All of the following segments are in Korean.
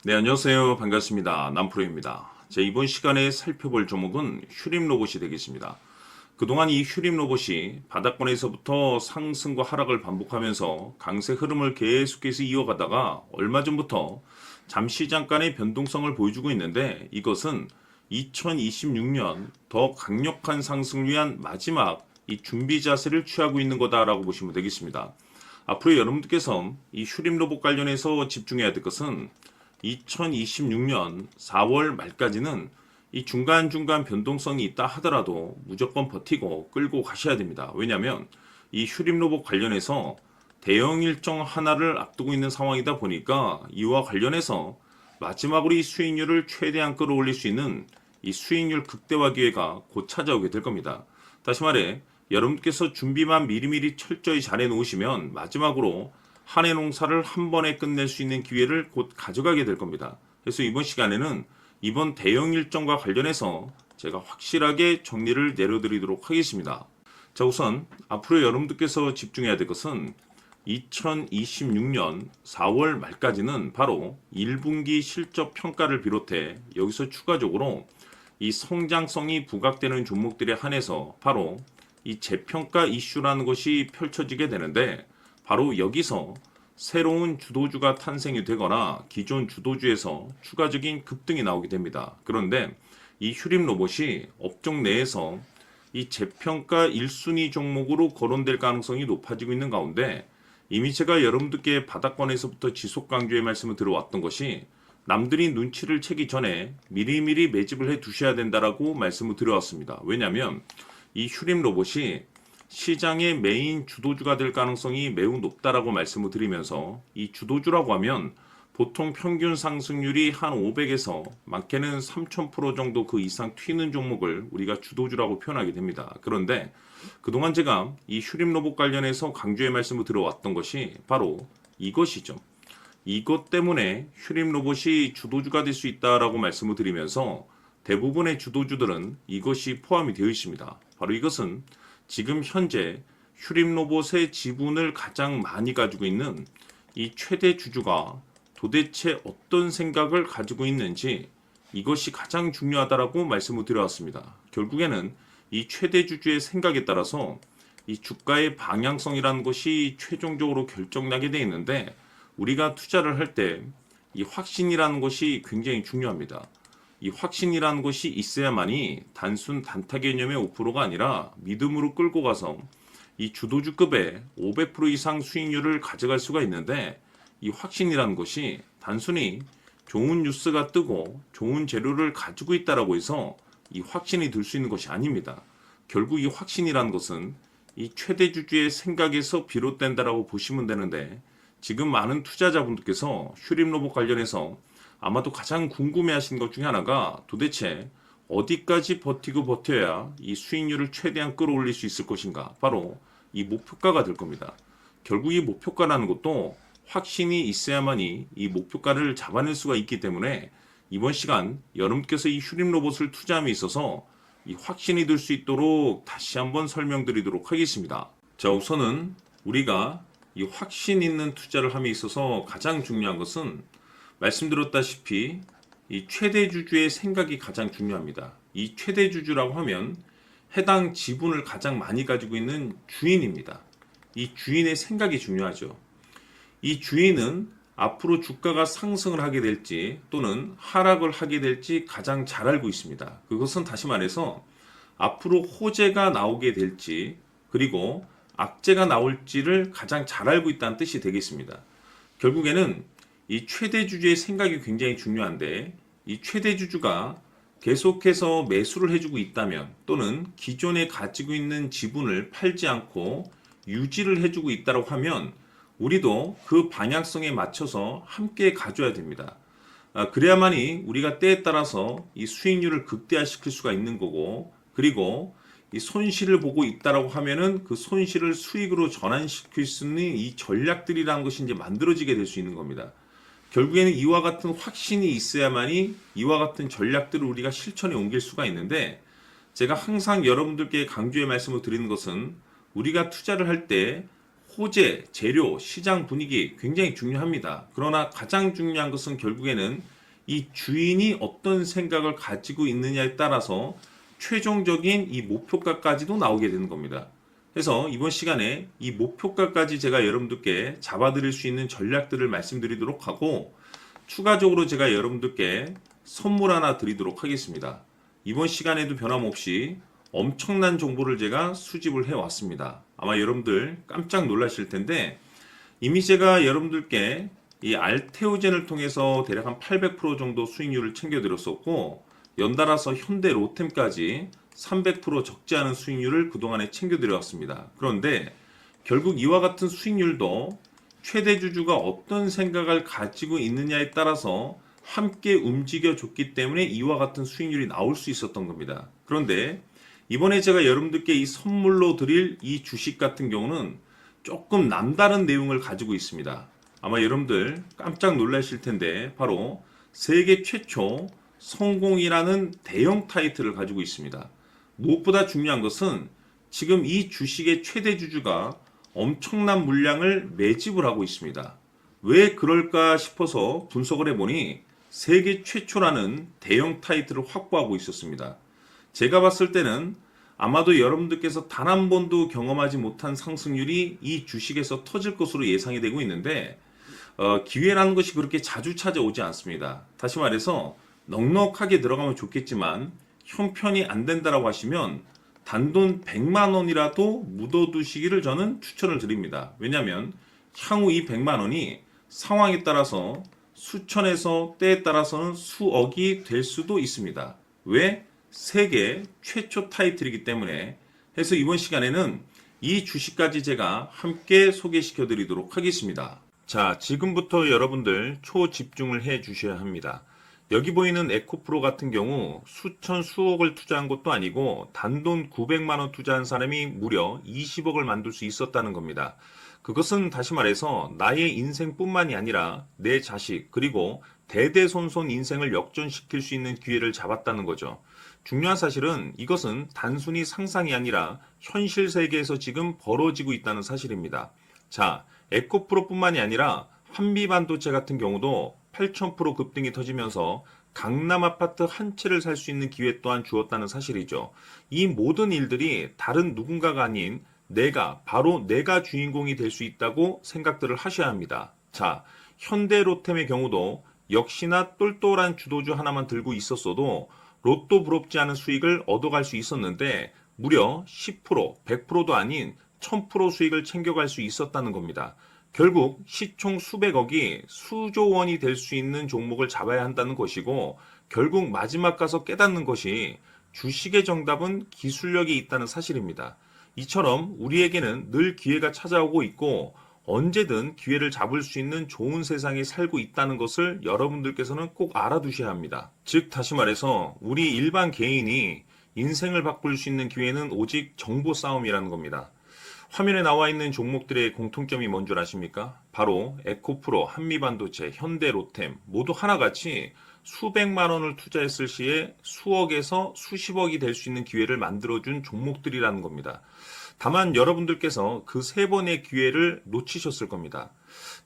네, 안녕하세요. 반갑습니다. 남프로입니다. 이번 시간에 살펴볼 종목은 휴림 로봇이 되겠습니다. 그동안 이 휴림 로봇이 바닥권에서부터 상승과 하락을 반복하면서 강세 흐름을 계속해서 이어가다가 얼마 전부터 잠시 잠깐의 변동성을 보여주고 있는데, 이것은 2026년 더 강력한 상승을 위한 마지막 이 준비 자세를 취하고 있는 거다라고 보시면 되겠습니다. 앞으로 여러분들께서 이 휴림 로봇 관련해서 집중해야 될 것은 2026년 4월 말까지는 이 중간중간 변동성이 있다 하더라도 무조건 버티고 끌고 가셔야 됩니다. 왜냐하면 이 휴림 로봇 관련해서 대형 일정 하나를 앞두고 있는 상황이다 보니까 이와 관련해서 마지막으로 이 수익률을 최대한 끌어올릴 수 있는 이 수익률 극대화 기회가 곧 찾아오게 될 겁니다. 다시 말해, 여러분께서 준비만 미리미리 철저히 잘 해놓으시면 마지막으로 한 해 농사를 한 번에 끝낼 수 있는 기회를 곧 가져가게 될 겁니다. 그래서 이번 시간에는 이번 대형 일정과 관련해서 제가 확실하게 정리를 내려드리도록 하겠습니다. 자, 우선 앞으로 여러분들께서 집중해야 될 것은 2026년 4월 말까지는 바로 1분기 실적 평가를 비롯해 여기서 추가적으로 이 성장성이 부각되는 종목들에 한해서 바로 이 재평가 이슈라는 것이 펼쳐지게 되는데, 바로 여기서 새로운 주도주가 탄생이 되거나 기존 주도주에서 추가적인 급등이 나오게 됩니다. 그런데 이 휴림 로봇이 업종 내에서 이 재평가 1순위 종목으로 거론될 가능성이 높아지고 있는 가운데, 이미 제가 여러분들께 바닥권에서부터 지속 강조의 말씀을 들어왔던 것이 남들이 눈치를 채기 전에 미리미리 매집을 해 두셔야 된다라고 말씀을 드려왔습니다. 왜냐하면 이 휴림 로봇이 시장의 메인 주도주가 될 가능성이 매우 높다라고 말씀을 드리면서, 이 주도주라고 하면 보통 평균 상승률이 한 500에서 많게는 3000% 정도 그 이상 튀는 종목을 우리가 주도주라고 표현하게 됩니다. 그런데 그동안 제가 이 휴림 로봇 관련해서 강조의 말씀을 들어왔던 것이 바로 이것이죠. 이것 때문에 휴림 로봇이 주도주가 될 수 있다라고 말씀을 드리면서 대부분의 주도주들은 이것이 포함이 되어 있습니다. 바로 이것은 지금 현재 휴림 로봇의 지분을 가장 많이 가지고 있는 이 최대 주주가 도대체 어떤 생각을 가지고 있는지, 이것이 가장 중요하다라고 말씀을 드려왔습니다. 결국에는 이 최대 주주의 생각에 따라서 이 주가의 방향성이라는 것이 최종적으로 결정나게 되어 있는데, 우리가 투자를 할 때 이 확신이라는 것이 굉장히 중요합니다. 이 확신이라는 것이 있어야만이 단순 단타 개념의 5%가 아니라 믿음으로 끌고 가서 이 주도주급의 500% 이상 수익률을 가져갈 수가 있는데, 이 확신이라는 것이 단순히 좋은 뉴스가 뜨고 좋은 재료를 가지고 있다라고 해서 이 확신이 들 수 있는 것이 아닙니다. 결국 이 확신이라는 것은 이 최대 주주의 생각에서 비롯된다라고 보시면 되는데, 지금 많은 투자자분들께서 휴림 로봇 관련해서 아마도 가장 궁금해하시는 것 중에 하나가 도대체 어디까지 버티고 버텨야 이 수익률을 최대한 끌어올릴 수 있을 것인가, 바로 이 목표가가 될 겁니다. 결국 이 목표가라는 것도 확신이 있어야만이 이 목표가를 잡아낼 수가 있기 때문에 이번 시간 여러분께서 이 휴림 로봇을 투자함에 있어서 이 확신이 들 수 있도록 다시 한번 설명드리도록 하겠습니다. 자, 우선은 우리가 이 확신 있는 투자를 함에 있어서 가장 중요한 것은 말씀드렸다시피 이 최대 주주의 생각이 가장 중요합니다. 이 최대 주주라고 하면 해당 지분을 가장 많이 가지고 있는 주인입니다. 이 주인의 생각이 중요하죠. 이 주인은 앞으로 주가가 상승을 하게 될지 또는 하락을 하게 될지 가장 잘 알고 있습니다. 그것은 다시 말해서 앞으로 호재가 나오게 될지 그리고 악재가 나올지를 가장 잘 알고 있다는 뜻이 되겠습니다. 결국에는 이 최대 주주의 생각이 굉장히 중요한데, 이 최대 주주가 계속해서 매수를 해주고 있다면 또는 기존에 가지고 있는 지분을 팔지 않고 유지를 해주고 있다고 하면 우리도 그 방향성에 맞춰서 함께 가져야 됩니다. 그래야만이 우리가 때에 따라서 이 수익률을 극대화시킬 수가 있는 거고, 그리고 이 손실을 보고 있다라고 하면은 그 손실을 수익으로 전환시킬 수 있는 이 전략들이라는 것이 이제 만들어지게 될 수 있는 겁니다. 결국에는 이와 같은 확신이 있어야만이 이와 같은 전략들을 우리가 실천에 옮길 수가 있는데, 제가 항상 여러분들께 강조의 말씀을 드리는 것은 우리가 투자를 할 때 호재, 재료, 시장 분위기 굉장히 중요합니다. 그러나 가장 중요한 것은 결국에는 이 주인이 어떤 생각을 가지고 있느냐에 따라서 최종적인 이 목표가까지도 나오게 되는 겁니다. 그래서 이번 시간에 이 목표가까지 제가 여러분들께 잡아드릴 수 있는 전략들을 말씀드리도록 하고, 추가적으로 제가 여러분들께 선물 하나 드리도록 하겠습니다. 이번 시간에도 변함없이 엄청난 정보를 제가 수집을 해왔습니다. 아마 여러분들 깜짝 놀라실 텐데, 이미 제가 여러분들께 이 알테오젠을 통해서 대략 한 800% 정도 수익률을 챙겨드렸었고, 연달아서 현대 로템까지 300% 적지 않은 수익률을 그동안에 챙겨드려왔습니다. 그런데 결국 이와 같은 수익률도 최대 주주가 어떤 생각을 가지고 있느냐에 따라서 함께 움직여줬기 때문에 이와 같은 수익률이 나올 수 있었던 겁니다. 그런데 이번에 제가 여러분들께 이 선물로 드릴 이 주식 같은 경우는 조금 남다른 내용을 가지고 있습니다. 아마 여러분들 깜짝 놀라실 텐데, 바로 세계 최초 성공이라는 대형 타이틀을 가지고 있습니다. 무엇보다 중요한 것은 지금 이 주식의 최대 주주가 엄청난 물량을 매집을 하고 있습니다. 왜 그럴까 싶어서 분석을 해보니 세계 최초라는 대형 타이틀을 확보하고 있었습니다. 제가 봤을 때는 아마도 여러분들께서 단 한 번도 경험하지 못한 상승률이 이 주식에서 터질 것으로 예상이 되고 있는데, 기회라는 것이 그렇게 자주 찾아오지 않습니다. 다시 말해서 넉넉하게 들어가면 좋겠지만 형편이 안 된다라고 하시면 단돈 100만 원이라도 묻어두시기를 저는 추천을 드립니다. 왜냐하면 향후 이 100만 원이 상황에 따라서 수천에서 때에 따라서는 수억이 될 수도 있습니다. 왜? 세계 최초 타이틀이기 때문에. 해서 이번 시간에는 이 주식까지 제가 함께 소개시켜 드리도록 하겠습니다. 자, 지금부터 여러분들 초집중을 해 주셔야 합니다. 여기 보이는 에코프로 같은 경우 수천 수억을 투자한 것도 아니고 단돈 900만 원 투자한 사람이 무려 20억을 만들 수 있었다는 겁니다. 그것은 다시 말해서 나의 인생뿐만이 아니라 내 자식 그리고 대대손손 인생을 역전시킬 수 있는 기회를 잡았다는 거죠. 중요한 사실은 이것은 단순히 상상이 아니라 현실 세계에서 지금 벌어지고 있다는 사실입니다. 자, 에코프로뿐만이 아니라 한미반도체 같은 경우도 8,000% 급등이 터지면서 강남 아파트 한 채를 살 수 있는 기회 또한 주었다는 사실이죠. 이 모든 일들이 다른 누군가가 아닌 바로 내가 주인공이 될 수 있다고 생각들을 하셔야 합니다. 자, 현대로템의 경우도 역시나 똘똘한 주도주 하나만 들고 있었어도 로또 부럽지 않은 수익을 얻어갈 수 있었는데 무려 10%, 100%도 아닌 1000% 수익을 챙겨갈 수 있었다는 겁니다. 결국 시총 수백억이 수조 원이 될 수 있는 종목을 잡아야 한다는 것이고, 결국 마지막 가서 깨닫는 것이 주식의 정답은 기술력이 있다는 사실입니다. 이처럼 우리에게는 늘 기회가 찾아오고 있고 언제든 기회를 잡을 수 있는 좋은 세상에 살고 있다는 것을 여러분들께서는 꼭 알아두셔야 합니다. 즉 다시 말해서 우리 일반 개인이 인생을 바꿀 수 있는 기회는 오직 정보 싸움이라는 겁니다. 화면에 나와 있는 종목들의 공통점이 뭔 줄 아십니까? 바로 에코프로, 한미반도체, 현대로템 모두 하나같이 수백만 원을 투자했을 시에 수억에서 수십억이 될 수 있는 기회를 만들어준 종목들이라는 겁니다. 다만 여러분들께서 그 세 번의 기회를 놓치셨을 겁니다.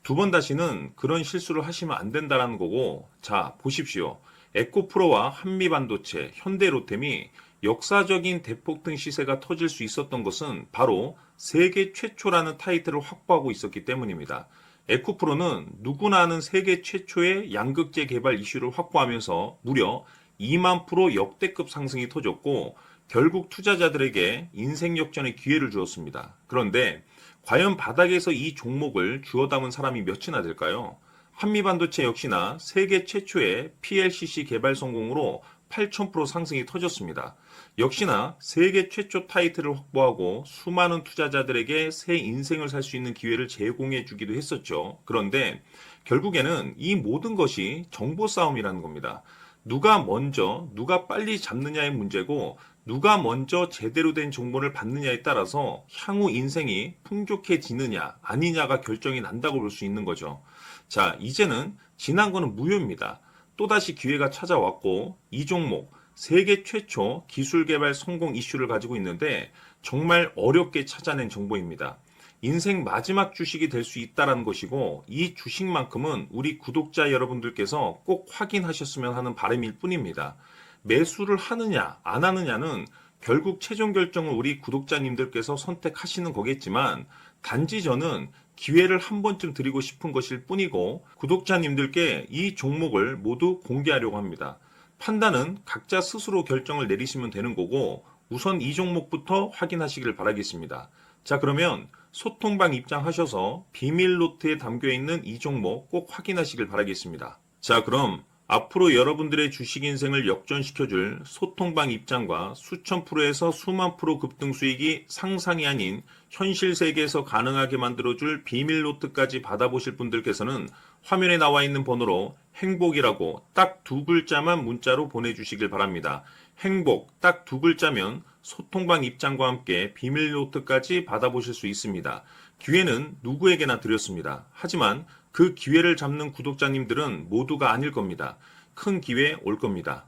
두 번 다시는 그런 실수를 하시면 안 된다는 거고, 자 보십시오. 에코프로와 한미반도체, 현대로템이 역사적인 대폭등 시세가 터질 수 있었던 것은 바로 세계 최초라는 타이틀을 확보하고 있었기 때문입니다. 에코프로는 누구나 아는 세계 최초의 양극재 개발 이슈를 확보하면서 무려 2만 프로 역대급 상승이 터졌고 결국 투자자들에게 인생 역전의 기회를 주었습니다. 그런데 과연 바닥에서 이 종목을 주워 담은 사람이 몇이나 될까요? 한미반도체 역시나 세계 최초의 PLCC 개발 성공으로 8,000% 상승이 터졌습니다. 역시나 세계 최초 타이틀을 확보하고 수많은 투자자들에게 새 인생을 살 수 있는 기회를 제공해 주기도 했었죠. 그런데 결국에는 이 모든 것이 정보 싸움이라는 겁니다. 누가 먼저, 누가 빨리 잡느냐의 문제고 누가 먼저 제대로 된 정보를 받느냐에 따라서 향후 인생이 풍족해지느냐 아니냐가 결정이 난다고 볼 수 있는 거죠. 자, 이제는 지난 거는 무효입니다. 또다시 기회가 찾아왔고 이 종목 세계 최초 기술 개발 성공 이슈를 가지고 있는데 정말 어렵게 찾아낸 정보입니다. 인생 마지막 주식이 될 수 있다라는 것이고 이 주식만큼은 우리 구독자 여러분들께서 꼭 확인하셨으면 하는 바람일 뿐입니다. 매수를 하느냐 안 하느냐는 결국 최종 결정을 우리 구독자님들께서 선택하시는 거겠지만 단지 저는 기회를 한 번쯤 드리고 싶은 것일 뿐이고 구독자님들께 이 종목을 모두 공개하려고 합니다. 판단은 각자 스스로 결정을 내리시면 되는 거고 우선 이 종목부터 확인하시길 바라겠습니다. 자, 그러면 소통방 입장하셔서 비밀 노트에 담겨 있는 이 종목 꼭 확인하시길 바라겠습니다. 자, 그럼 앞으로 여러분들의 주식 인생을 역전시켜줄 소통방 입장과 수천 프로에서 수만 프로 급등 수익이 상상이 아닌 현실 세계에서 가능하게 만들어줄 비밀 노트까지 받아보실 분들께서는 화면에 나와 있는 번호로 행복이라고 딱 두 글자만 문자로 보내주시길 바랍니다. 행복 딱 두 글자면 소통방 입장과 함께 비밀 노트까지 받아보실 수 있습니다. 기회는 누구에게나 드렸습니다. 하지만 그 기회를 잡는 구독자님들은 모두가 아닐 겁니다. 큰 기회 올 겁니다.